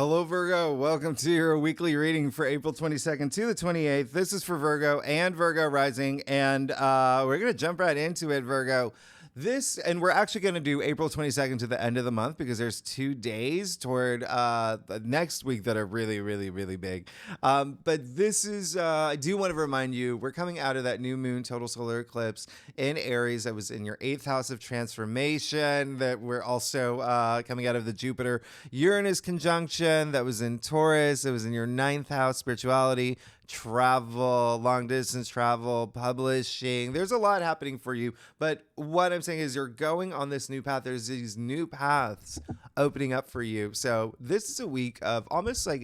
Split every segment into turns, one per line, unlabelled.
Hello, Virgo. Welcome to your weekly reading for April 22nd to the 28th. This is for Virgo and Virgo rising, and we're going to jump right into it, Virgo. And we're actually going to do April 22nd to the end of the month because there's 2 days toward the next week that are really, really, really big. But this is, I do want to remind you, we're coming out of that new moon total solar eclipse in Aries that was in your 8th house of transformation, that we're also coming out of the Jupiter-Uranus conjunction that was in Taurus. It was in your 9th house, spirituality, travel, long distance travel, publishing. There's a lot happening for you. But what I'm saying is you're going on this new path. There's these new paths opening up for you. So this is a week of almost like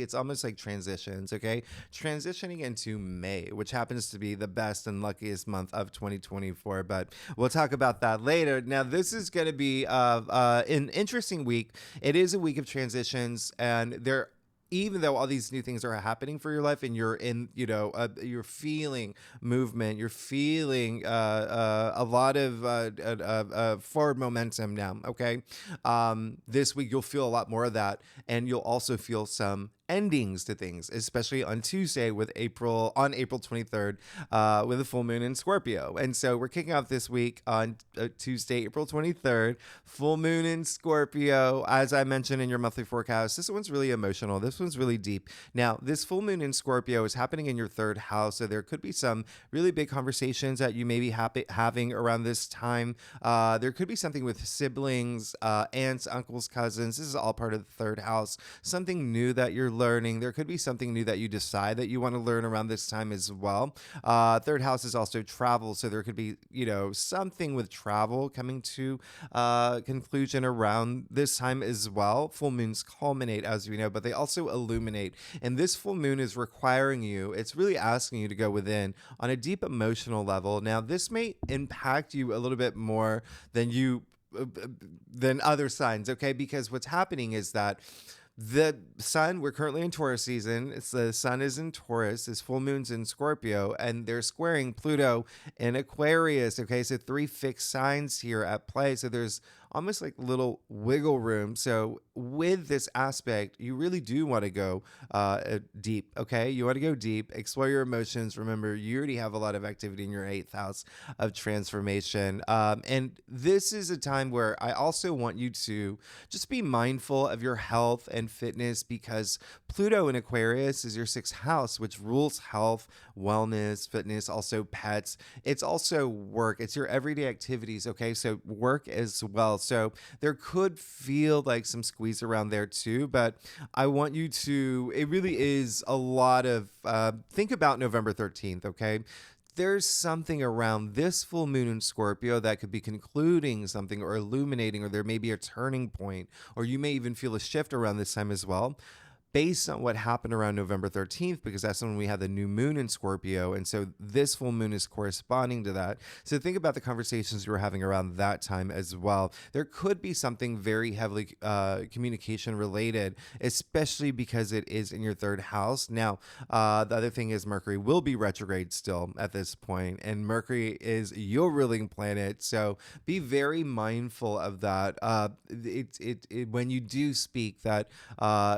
transitions, okay? Transitioning into May, which happens to be the best and luckiest month of 2024. But we'll talk about that later. Now, this is going to be an interesting week. It is a week of transitions, and even though all these new things are happening for your life and you're in, you're feeling movement, you're feeling a lot of forward momentum now, okay? This week, you'll feel a lot more of that, and you'll also feel some endings to things, especially on Tuesday on April 23rd with a full moon in Scorpio. And so we're kicking off this week on Tuesday, April 23rd, full moon in Scorpio. As I mentioned in your monthly forecast, this one's really emotional. This one's really deep. Now, this full moon in Scorpio is happening in your 3rd house, so there could be some really big conversations that you may be having around this time. There could be something with siblings, aunts, uncles, cousins. This is all part of the 3rd house. Something new that you're learning. There could be something new that you decide that you want to learn around this time as well. 3rd house is also travel, so there could be, something with travel coming to conclusion around this time as well. Full moons culminate, as we know, but they also illuminate. And this full moon is requiring you, it's really asking you to go within on a deep emotional level. Now, this may impact you a little bit more than other signs, okay? Because what's happening is that the sun, we're currently in Taurus season. The sun is in Taurus, this full moon's in Scorpio, and they're squaring Pluto in Aquarius. Okay, so 3 fixed signs here at play. So there's almost like little wiggle room. So with this aspect, you really do want to go deep, okay? You want to go deep, explore your emotions. Remember, you already have a lot of activity in your 8th house of transformation. And this is a time where I also want you to just be mindful of your health and fitness, because Pluto in Aquarius is your 6th house, which rules health, wellness, fitness, also pets. It's also work. It's your everyday activities, okay? So work as well. So there could feel like some squeeze around there too, but I want you to, it really is a lot of, think about November 13th, okay? There's something around this full moon in Scorpio that could be concluding something or illuminating, or there may be a turning point, or you may even feel a shift around this time as well, based on what happened around November 13th, because that's when we had the new moon in Scorpio. And so this full moon is corresponding to that. So think about the conversations you were having around that time as well. There could be something very heavily communication related, especially because it is in your 3rd house. Now, the other thing is Mercury will be retrograde still at this point, and Mercury is your ruling planet. So be very mindful of that. When you do speak, that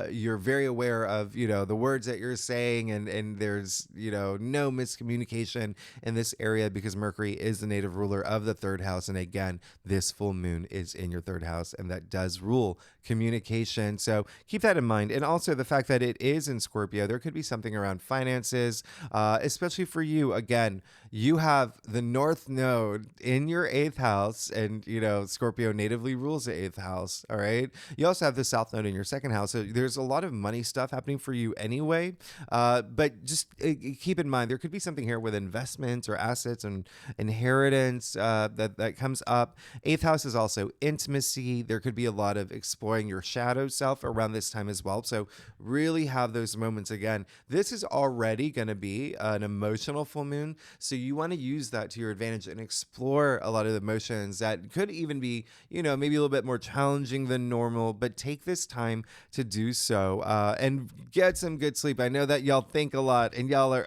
you're very aware of, the words that you're saying, and there's, no miscommunication in this area, because Mercury is the native ruler of the 3rd house. And again, this full moon is in your 3rd house, and that does rule communication. So keep that in mind. And also the fact that it is in Scorpio, there could be something around finances, especially for you. Again, you have the North Node in your 8th house, and, Scorpio natively rules the 8th house. All right. You also have the South Node in your 2nd house. So there's a lot of money stuff happening for you anyway. But just keep in mind, there could be something here with investments or assets and inheritance that comes up. 8th house is also intimacy. There could be a lot of exploring your shadow self around this time as well. So really have those moments. Again, this is already going to be an emotional full moon. So you want to use that to your advantage and explore a lot of the emotions that could even be, maybe a little bit more challenging than normal, but take this time to do so, and get some good sleep. I know that y'all think a lot and y'all are,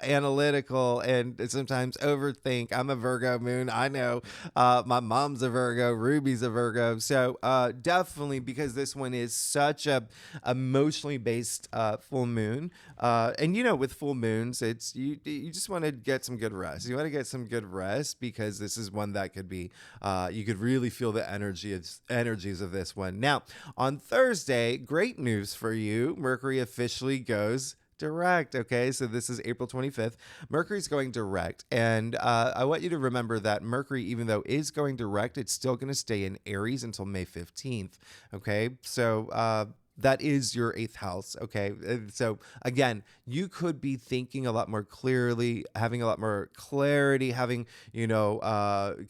analytical and sometimes overthink. I'm a Virgo moon. I know, my mom's a Virgo, Ruby's a Virgo. So, definitely, because this one is such a emotionally based, full moon. And with full moons, it's you just want to get some good rest. You want to get some good rest because this is one that could be, you could really feel the energies of this one. Now, on Thursday, great news for you. Mercury officially goes direct. Okay, so this is April 25th. Mercury's going direct, and I want you to remember that Mercury, even though is going direct, it's still going to stay in Aries until May 15th. Okay, so that is your eighth house. Okay. So again, you could be thinking a lot more clearly, having a lot more clarity, having,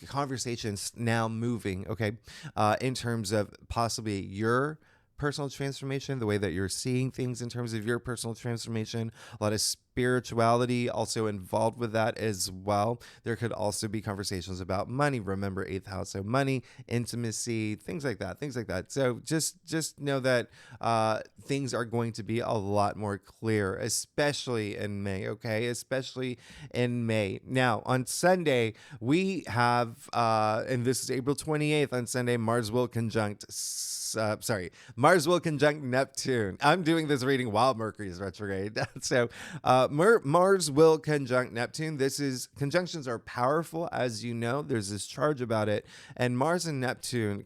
conversations now moving. Okay. In terms of possibly your personal transformation, the way that you're seeing things in terms of your personal transformation, a lot of spirituality also involved with that as well. There could also be conversations about money. Remember, eighth house, so money, intimacy, things like that. So just know that things are going to be a lot more clear, especially in May. Okay, especially in May. Now on Sunday we have, and this is April 28th. On Sunday, Mars will conjunct Neptune. I'm doing this reading while Mercury is retrograde. So Mars will conjunct Neptune. Conjunctions are powerful, as you know. There's this charge about it. And Mars and Neptune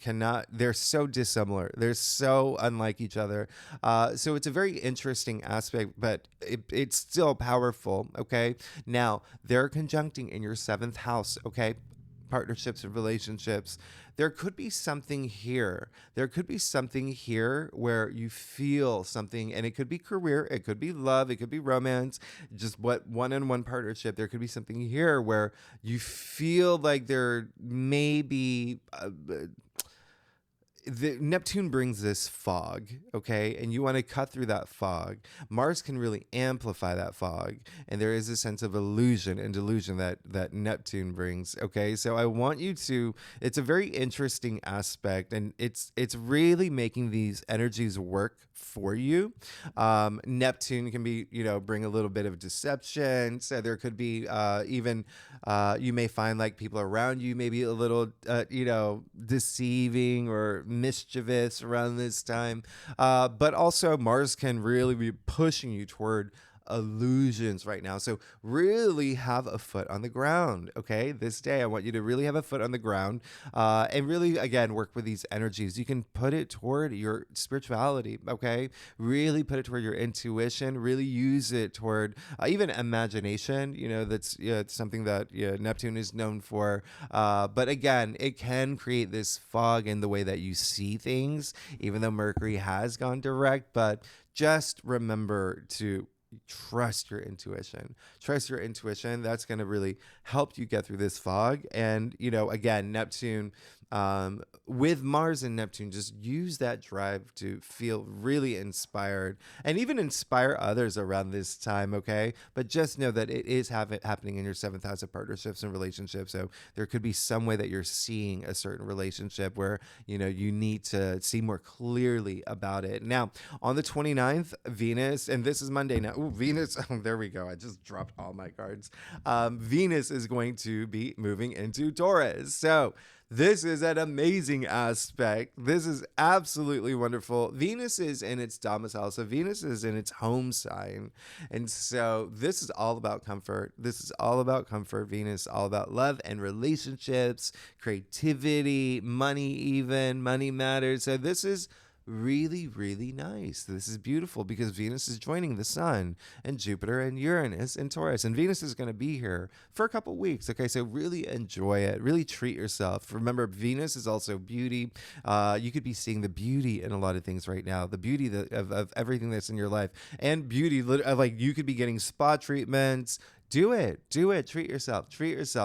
they're so dissimilar. They're so unlike each other. So it's a very interesting aspect, but it's still powerful. Okay. Now, they're conjuncting in your seventh house. Okay. Partnerships and relationships. There could be something here. There could be something here where you feel something, and it could be career, it could be love, it could be romance, just one-on-one partnership. There could be something here where you feel like there may be the Neptune brings this fog, okay, and you want to cut through that fog. Mars can really amplify that fog, and there is a sense of illusion and delusion that Neptune brings. Okay, so I want you to. It's a very interesting aspect, and it's really making these energies work for you. Neptune can be, bring a little bit of deception. So there could be even you may find like people around you maybe a little deceiving or mischievous around this time. But also Mars can really be pushing you toward illusions right now. So really have a foot on the ground. Okay. This day, I want you to really have a foot on the ground, and really, again, work with these energies. You can put it toward your spirituality. Okay. Really put it toward your intuition, really use it toward even imagination. That's it's something that Neptune is known for. But again, it can create this fog in the way that you see things, even though Mercury has gone direct. But just remember to trust your intuition. That's going to really help you get through this fog. And again, Neptune, with Mars and Neptune, just use that drive to feel really inspired and even inspire others around this time. Okay, but just know that it is happening in your seventh house of partnerships and relationships. So there could be some way that you're seeing a certain relationship where you need to see more clearly about it. Now on the 29th, Venus, and this is Monday now. Ooh, Venus. Oh, there we go. I just dropped all my cards. Venus is going to be moving into Taurus. So this is an amazing aspect. This is absolutely wonderful. Venus is in its domicile, so Venus is in its home sign. And so this is all about comfort. Venus, all about love and relationships, creativity, money even. Money matters. So this is really, really nice. This is beautiful because Venus is joining the Sun and Jupiter and Uranus and Taurus. And Venus is going to be here for a couple weeks. Okay, so really enjoy it. Really treat yourself. Remember, Venus is also beauty. You could be seeing the beauty in a lot of things right now. The beauty of everything that's in your life. And beauty, like you could be getting spa treatments. Do it. Treat yourself.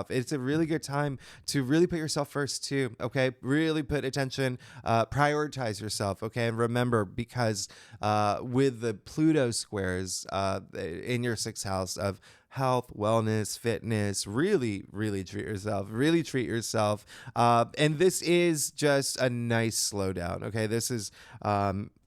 It's a really good time to really put yourself first too. Okay. Really put attention, prioritize yourself. Okay. And remember, because with the Pluto squares in your sixth house of health, wellness, fitness. Really, really treat yourself. Really treat yourself. And this is just a nice slowdown. Okay, this is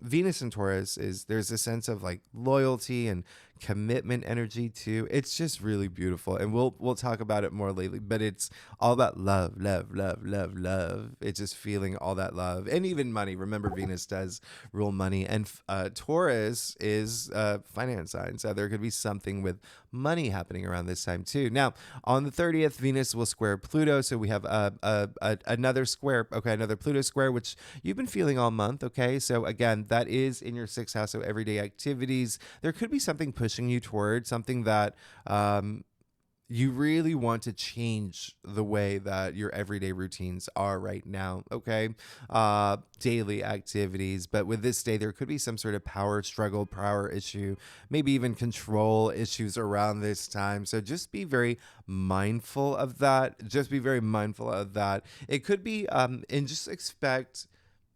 Venus and Taurus. Is there's a sense of like loyalty and commitment energy too. It's just really beautiful, and we'll talk about it more lately. But it's all about love, love, love, love, love. It's just feeling all that love, and even money. Remember, Venus does rule money, and Taurus is finance sign, so there could be something with money happening around this time too. Now, on the 30th, Venus will square Pluto, so we have another square. Okay, another Pluto square, which you've been feeling all month. Okay, so again, that is in your sixth house, so everyday activities. There could be something pushing you toward something that you really want to change the way that your everyday routines are right now. Okay, daily activities. But with this day, there could be some sort of power struggle, power issue, maybe even control issues around this time. So just be very mindful of that. Just be very mindful of that. It could be and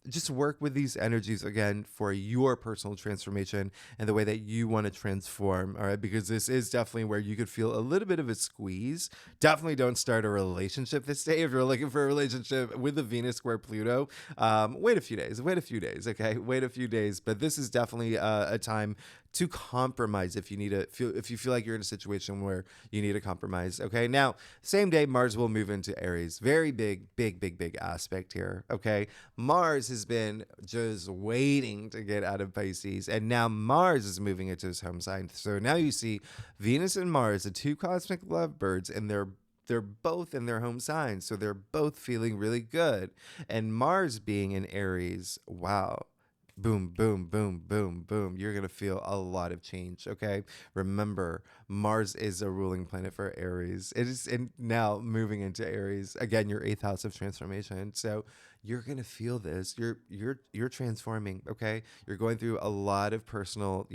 just work with these energies again for your personal transformation and the way that you want to transform. All right, because this is definitely where you could feel a little bit of a squeeze. Definitely don't start a relationship this day if you're looking for a relationship with the Venus square Pluto. Wait a few days. Okay, wait a few days. But this is definitely a time to compromise if you feel like you're in a situation where you need a compromise. Okay, now same day Mars will move into Aries. Very big aspect here. Okay, Mars has been just waiting to get out of Pisces, and now Mars is moving into his home sign. So now you see Venus and Mars, the two cosmic lovebirds, and they're both in their home signs, so they're both feeling really good. And Mars being in Aries, wow, boom, boom, boom, boom, boom. You're going to feel a lot of change, okay? Remember, Mars is a ruling planet for Aries. It is now moving into Aries. Again, your eighth house of transformation. So you're going to feel this. You're transforming, okay? You're going through a lot of personal,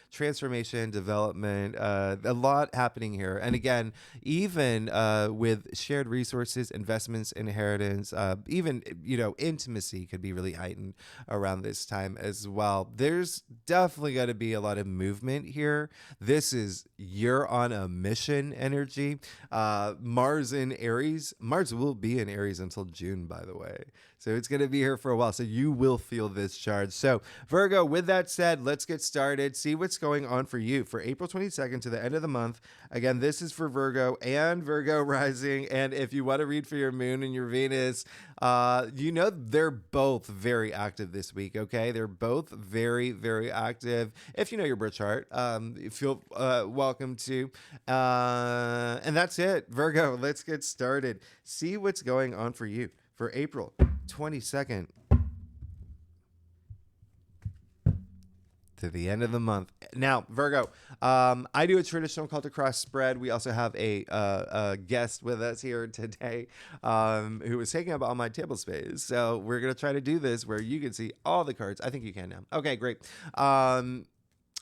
transformation, development, a lot happening here. And again, even with shared resources, investments, inheritance, even, intimacy could be really heightened around this time as well. There's definitely got to be a lot of movement here. This is you're on a mission energy. Mars in Aries. Mars will be in Aries until June, by the way. So it's going to be here for a while. So you will feel this charge. So Virgo, with that said, let's get started. See what's going on for you for April 22nd to the end of the month. Again, this is for Virgo and Virgo rising. And if you want to read for your moon and your Venus, they're both very active this week. Okay. They're both very, very active. If you know your birth chart, you feel welcome to. And that's it. Virgo, let's get started. See what's going on for you for April 22nd to the end of the month. Now, Virgo, I do a traditional cult across spread. We also have a guest with us here today who is taking up all my table space. So we're going to try to do this where you can see all the cards. I think you can now. Okay, great.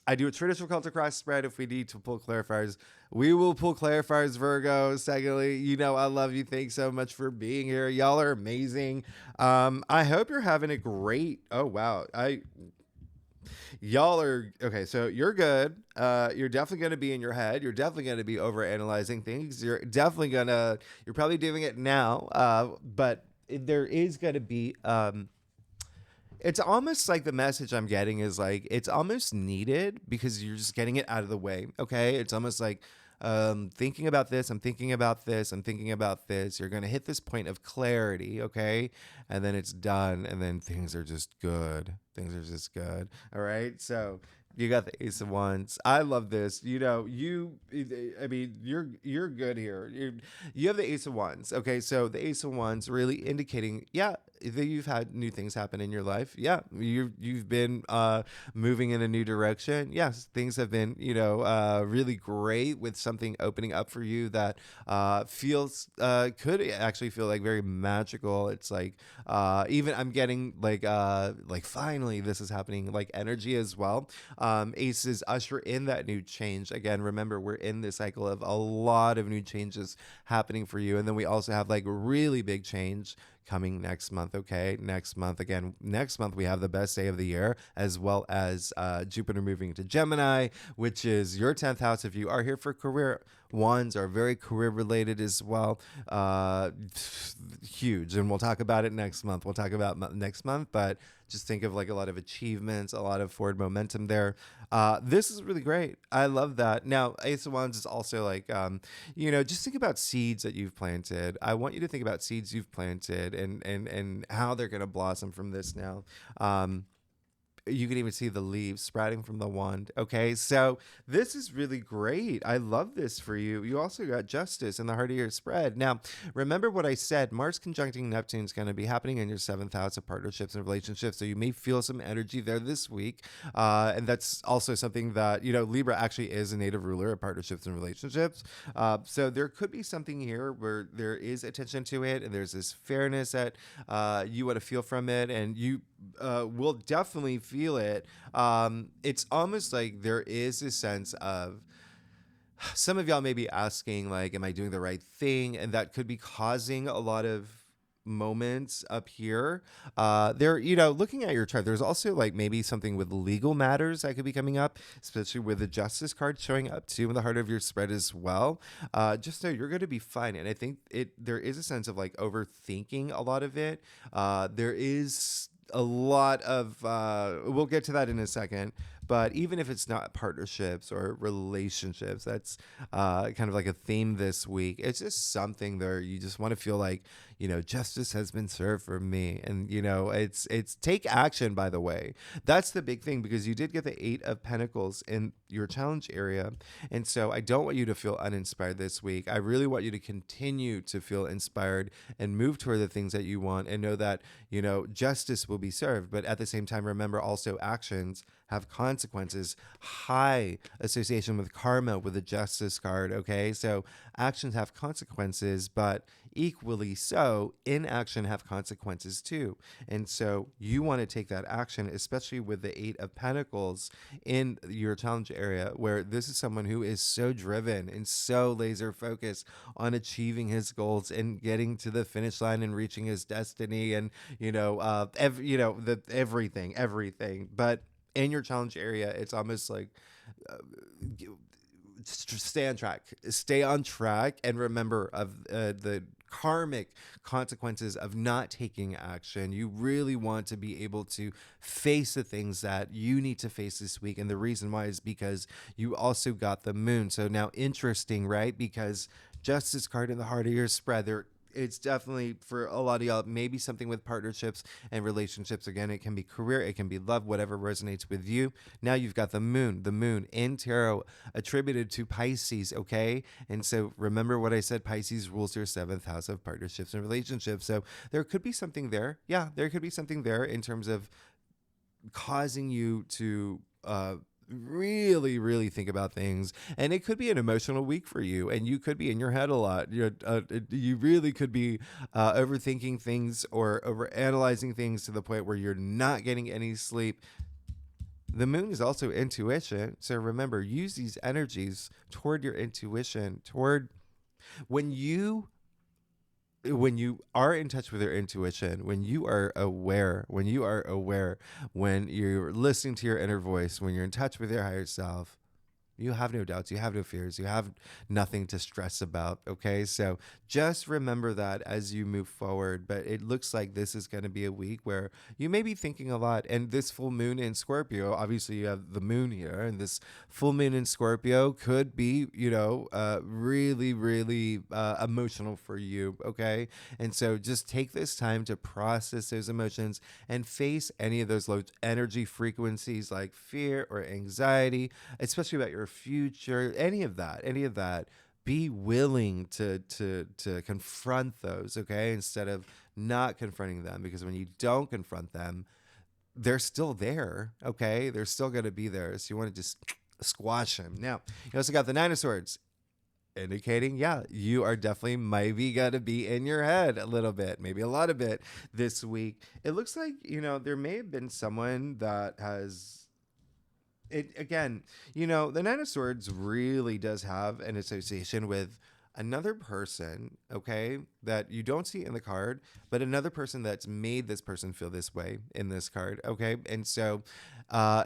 I do a traditional cult across spread. If we need to pull clarifiers, we will pull clarifiers, Virgo. Secondly, I love you. Thanks so much for being here. Y'all are amazing. I hope you're having a great, oh, wow. Y'all are, okay, so you're good. You're definitely going to be in your head. You're definitely going to be over analyzing things. You're probably doing it now. But there is going to be, it's almost like the message I'm getting is like, it's almost needed because you're just getting it out of the way. Okay. It's almost like, thinking about this, I'm thinking about this, I'm thinking about this. You're going to hit this point of clarity. Okay. And then it's done. And then things are just good. All right. So you got the Ace of Wands. I love this. You're good here. You have the Ace of Wands. Okay, so the Ace of Wands really indicating, that you've had new things happen in your life. Yeah, you've been moving in a new direction. Yes, things have been really great with something opening up for you that feels could actually feel like very magical. It's like even I'm getting like finally this is happening, like energy as well. Aces usher in that new change. Again, remember, we're in this cycle of a lot of new changes happening for you. And then we also have like really big change coming next month. Okay, next month, again, next month we have the best day of the year, as well as Jupiter moving to Gemini, which is your 10th house. If you are here for career, wands are very career related as well. uh Huge, and we'll talk about it next month. We'll talk about next month, but just think of like a lot of achievements, a lot of forward momentum there. This is really great. I love that. Now, Ace of Wands is also like, just think about seeds that you've planted. I want you to think about seeds you've planted, and how they're going to blossom from this now. Um, you can even see the leaves sprouting from the wand. Okay, so this is really great. I love this for you. You also got justice in the heart of your spread. Now, remember what I said. Mars conjuncting Neptune is going to be happening in your 7th house of partnerships and relationships. So you may feel some energy there this week. And that's also something that, Libra actually is a native ruler of partnerships and relationships. So there could be something here where there is attention to it, and there's this fairness that you want to feel from it, and you will definitely feel it. It's almost like there is a sense of, some of y'all may be asking, like, am I doing the right thing? And that could be causing a lot of moments up here. There, looking at your chart, there's also like maybe something with legal matters that could be coming up, especially with the justice card showing up too in the heart of your spread as well. Just know you're going to be fine. And I think there is a sense of like overthinking a lot of it. There is a lot of, we'll get to that in a second, but even if it's not partnerships or relationships, that's kind of like a theme this week. It's just something there you just want to feel like, justice has been served for me. And it's take action. By the way, that's the big thing, because you did get the 8 of Pentacles in your challenge area, and so I don't want you to feel uninspired this week. I really want you to continue to feel inspired and move toward the things that you want, and know that justice will be served. But at the same time, remember also, actions have consequences. High association with karma with the justice card. Okay, so actions have consequences, but equally so, inaction have consequences too. And so you want to take that action, especially with the 8 of Pentacles in your challenge area, where this is someone who is so driven and so laser focused on achieving his goals and getting to the finish line and reaching his destiny, and everything. But in your challenge area, it's almost like, uh, stay on track, and remember of the karmic consequences of not taking action. You really want to be able to face the things that you need to face this week, and the reason why is because you also got the moon. So now, interesting, right? Because justice card in the heart of your spread, there, it's definitely for a lot of y'all, maybe something with partnerships and relationships. Again, it can be career, it can be love, whatever resonates with you. Now you've got the moon in tarot attributed to Pisces. Okay, and so remember what I said, Pisces rules your 7th house of partnerships and relationships. So there could be something there. Yeah, there could be something there in terms of causing you to really think about things. And it could be an emotional week for you, and you could be in your head a lot. You really could be overthinking things or over analyzing things to the point where you're not getting any sleep. The moon is also intuition, so remember, use these energies toward your intuition, toward when you are in touch with your intuition, when you are aware, when you're listening to your inner voice, when you're in touch with your higher self, you have no doubts, you have no fears, you have nothing to stress about. Okay, so just remember that as you move forward. But it looks like this is going to be a week where you may be thinking a lot. And this full moon in Scorpio, obviously you have the moon here, and this full moon in Scorpio could be, really emotional for you. Okay, and so just take this time to process those emotions and face any of those low energy frequencies like fear or anxiety, especially about your future, any of that. Be willing to confront those, okay, instead of not confronting them, because when you don't confront them, they're still there. Okay, they're still going to be there, so you want to just squash them. Now, you also got the 9 of Swords, indicating, yeah, you are definitely maybe gonna be in your head a little bit, maybe a lot of it this week. It looks like, there may have been someone that has it again. The 9 of Swords really does have an association with another person, okay, that you don't see in the card, but another person that's made this person feel this way in this card, okay? And so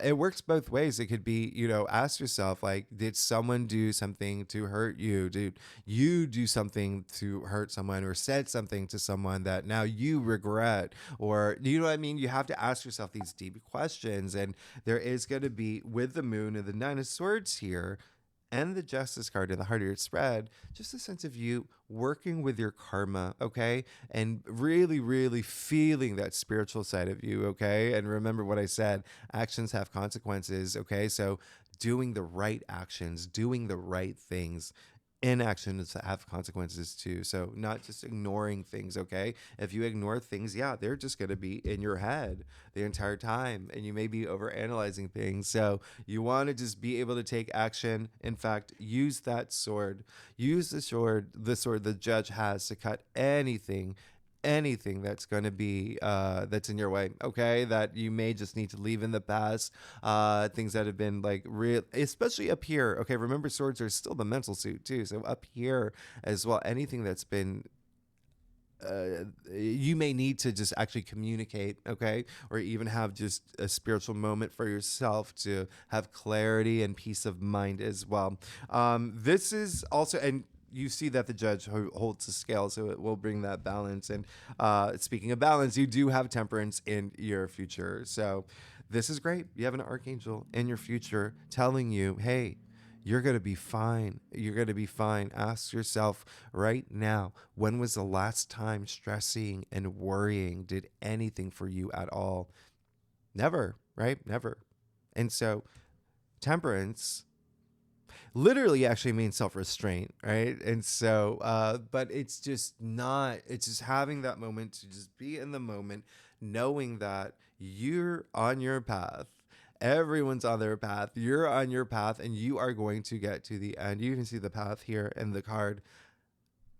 it works both ways. It could be, ask yourself, like, did someone do something to hurt you? Did you do something to hurt someone, or said something to someone that now you regret? Or, you know what I mean? You have to ask yourself these deep questions. And there is going to be, with the moon and the nine of swords here, and the justice card in the heart of your spread, just a sense of you working with your karma, okay? And really, really feeling that spiritual side of you, okay? And remember what I said, actions have consequences, okay? So doing the right actions, doing the right things, inactions have consequences too. So not just ignoring things, okay? If you ignore things, yeah, they're just going to be in your head the entire time, and you may be overanalyzing things. So you want to just be able to take action. In fact, use that sword. Use the sword the judge has to cut anything that's going to be that's in your way, okay, that you may just need to leave in the past, things that have been like real, especially up here, okay. Remember, swords are still the mental suit too, so up here as well, anything that's been you may need to just actually communicate, okay, or even have just a spiritual moment for yourself to have clarity and peace of mind as well. This is also, and you see that the judge holds the scale, so it will bring that balance. And speaking of balance, you do have temperance in your future, so this is great. You have an archangel in your future telling you, hey, you're going to be fine. You're going to be fine. Ask yourself right now, when was the last time stressing and worrying did anything for you at all? Never, right? Never. And so temperance literally actually means self-restraint, right? And so but it's just not, it's just having that moment to just be in the moment, knowing that you're on your path, everyone's on their path, you're on your path, and you are going to get to the end. You can see the path here in the card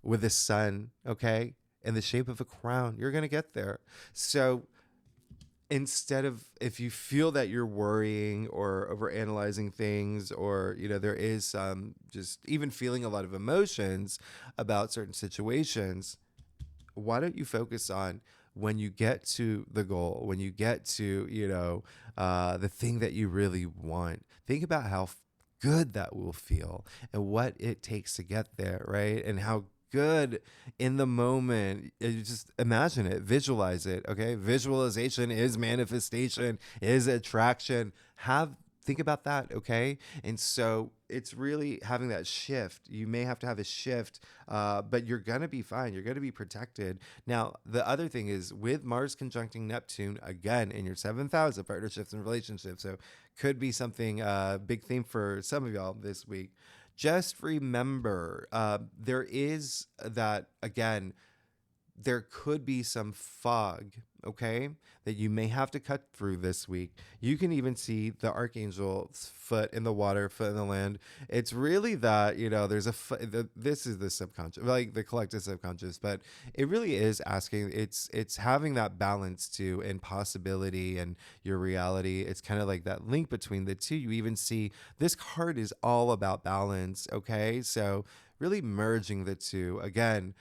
with the sun, okay, in the shape of a crown. You're going to get there. So instead of, if you feel that you're worrying or over analyzing things, or there is just even feeling a lot of emotions about certain situations, why don't you focus on when you get to the goal, when you get to the thing that you really want? Think about how good that will feel and what it takes to get there, right? And how good in the moment. You just imagine it, visualize it, okay? Visualization is manifestation, is attraction. Think about that, okay? And so it's really having that shift. You may have to have a shift, but you're gonna be fine. You're gonna be protected. Now, the other thing is, with Mars conjuncting Neptune again in your seventh house of partnerships and relationships, so could be something big theme for some of y'all this week. Just remember, there is that, again, there could be some fog, okay, that you may have to cut through this week. You can even see the archangel's foot in the water, foot in the land. It's really that, there's this is the subconscious, like the collective subconscious, but it really is asking, it's having that balance too, and possibility and your reality. It's kind of like that link between the two. You even see this card is all about balance, okay? So really merging the two. Again,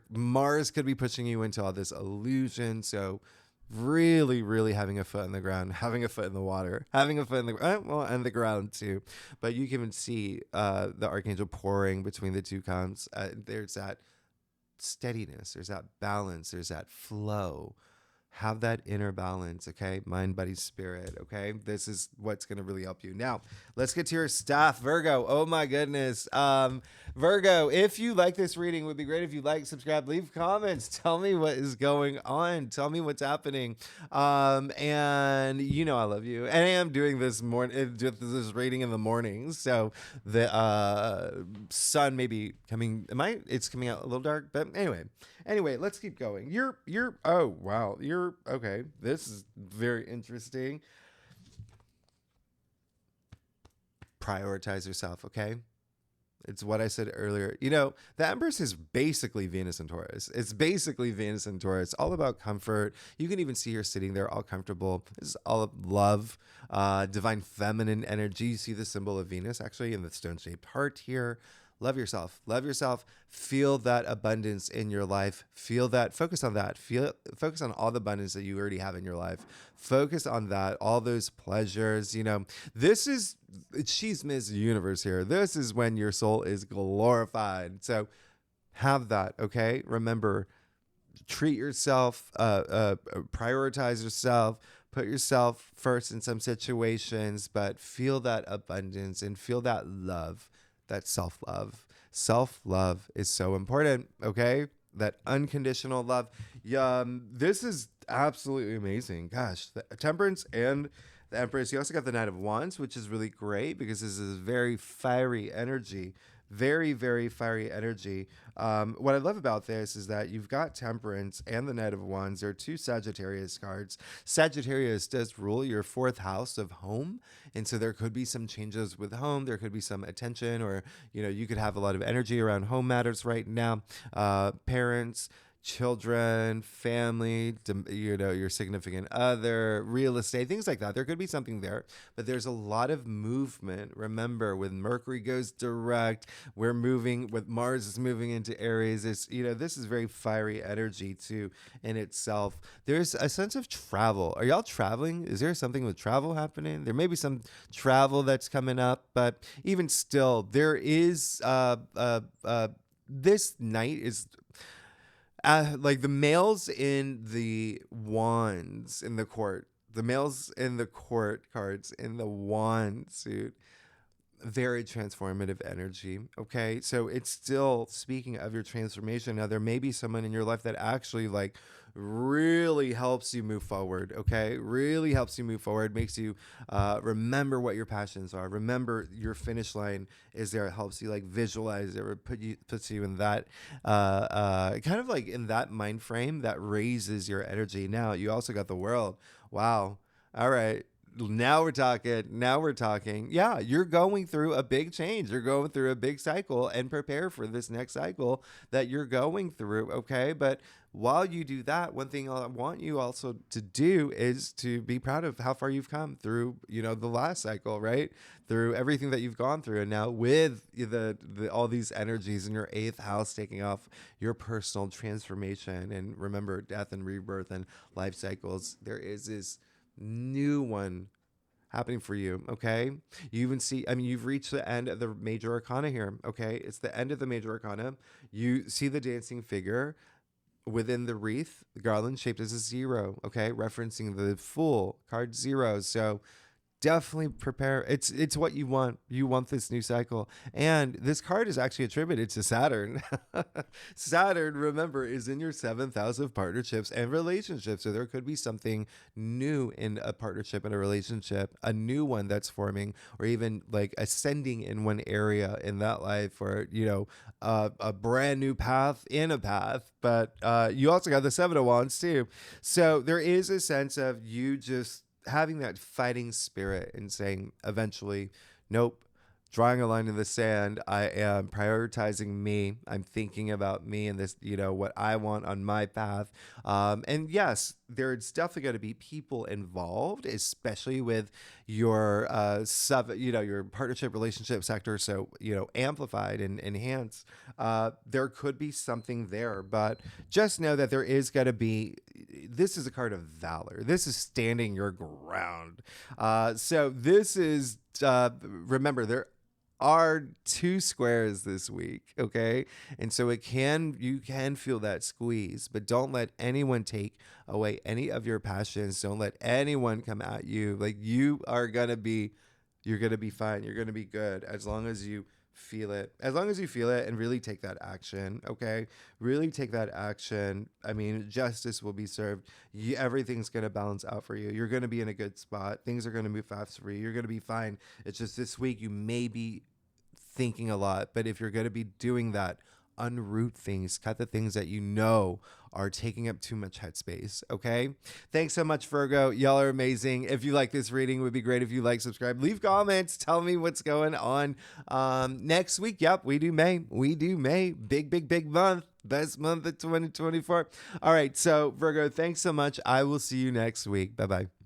Mars could be pushing you into all this illusion. So really, really having a foot in the ground, having a foot in the water, having a foot in and the ground too. But you can even see the archangel pouring between the two comps. There's that steadiness, there's that balance, there's that flow. Have that inner balance, okay? Mind, body, spirit, okay? This is what's going to really help you. Now, let's get to your stuff, Virgo. Oh my goodness. Virgo, if you like this reading, it would be great if you like, subscribe, leave comments. Tell me what is going on. Tell me what's happening. And I love you. And I am doing this this reading in the mornings. So the sun may be coming. It's coming out a little dark, but anyway, let's keep going. Oh wow, you're okay. This is very interesting. Prioritize yourself, okay? It's what I said earlier. The Empress is basically Venus and Taurus. It's basically Venus and Taurus. All about comfort. You can even see her sitting there all comfortable. This is all of love, divine feminine energy. You see the symbol of Venus actually in the stone-shaped heart here. Love yourself. Love yourself. Feel that abundance in your life. Feel that. Focus on that. Focus on all the abundance that you already have in your life. Focus on that. All those pleasures. This is she's Miss Universe here. This is when your soul is glorified. So have that. Okay. Remember, treat yourself, prioritize yourself, put yourself first in some situations, but feel that abundance and feel that love, that self-love. Self-love is so important, okay? That unconditional love. Yeah, this is absolutely amazing. Gosh, the Temperance and the Empress. You also got the Knight of Wands, which is really great because this is very fiery energy. Very, very fiery energy. What I love about this is that you've got Temperance and the Knight of Wands. They're two Sagittarius cards. Sagittarius does rule your fourth house of home. And so there could be some changes with home. There could be some attention, or, you could have a lot of energy around home matters right now. Parents, children, family, your significant other, real estate, things like that. There could be something there, but there's a lot of movement. Remember, when Mercury goes direct, we're moving, with Mars is moving into Aries. This is very fiery energy too in itself. There's a sense of travel. Are y'all traveling? Is there something with travel happening? There may be some travel that's coming up, but even still, there is, this night is, like the males in the wands in the court, the males in the court cards in the wand suit, very transformative energy. Okay. So it's still speaking of your transformation. Now, there may be someone in your life that actually really helps you move forward. Okay. Really helps you move forward, makes you remember what your passions are. Remember your finish line is there. It helps you visualize it, or puts you in that kind of in that mind frame that raises your energy. Now you also got the World. Wow. All right. Now we're talking. Yeah, you're going through a big change. You're going through a big cycle, and prepare for this next cycle that you're going through. Okay. But while you do that, one thing I want you also to do is to be proud of how far you've come through, the last cycle, right? Through everything that you've gone through. And now with the all these energies in your eighth house taking off, your personal transformation. And remember, death and rebirth and life cycles, there is this new one happening for you. Okay. You even see, you've reached the end of the major arcana here. Okay. It's the end of the major arcana. You see the dancing figure within the wreath, the garland shaped as a zero. Okay. Referencing the Fool card, zero. So definitely prepare. It's what you want. You want this new cycle. And this card is actually attributed to Saturn. Saturn, remember, is in your seventh house of partnerships and relationships. So there could be something new in a partnership and a relationship, a new one that's forming, or even ascending in one area in that life, or, a brand new path in a path. But you also got the Seven of Wands too. So there is a sense of you just having that fighting spirit and saying eventually, nope, drawing a line in the sand. I am prioritizing me. I'm thinking about me and this, what I want on my path. And yes, there's definitely going to be people involved, especially with your your partnership relationship sector. So, amplified and enhanced. There could be something there, but just know that there is going to be, this is a card of valor. This is standing your ground. So this is, remember, there are two squares this week. Okay. And so you can feel that squeeze, but don't let anyone take away any of your passions. Don't let anyone come at you. You're going to be fine. You're going to be good as long as you feel it. As long as you feel it and really take that action. Okay. Really take that action. Justice will be served. Everything's going to balance out for you. You're going to be in a good spot. Things are going to move fast for you. You're going to be fine. It's just this week you may be thinking a lot, but if you're going to be doing that, unroot things, cut the things that are taking up too much headspace. Okay. Thanks so much, Virgo. Y'all are amazing. If you like this reading, it would be great if you subscribe, leave comments, tell me what's going on. Next week. Yep. We do May. Big month. Best month of 2024. All right. So Virgo, thanks so much. I will see you next week. Bye-bye.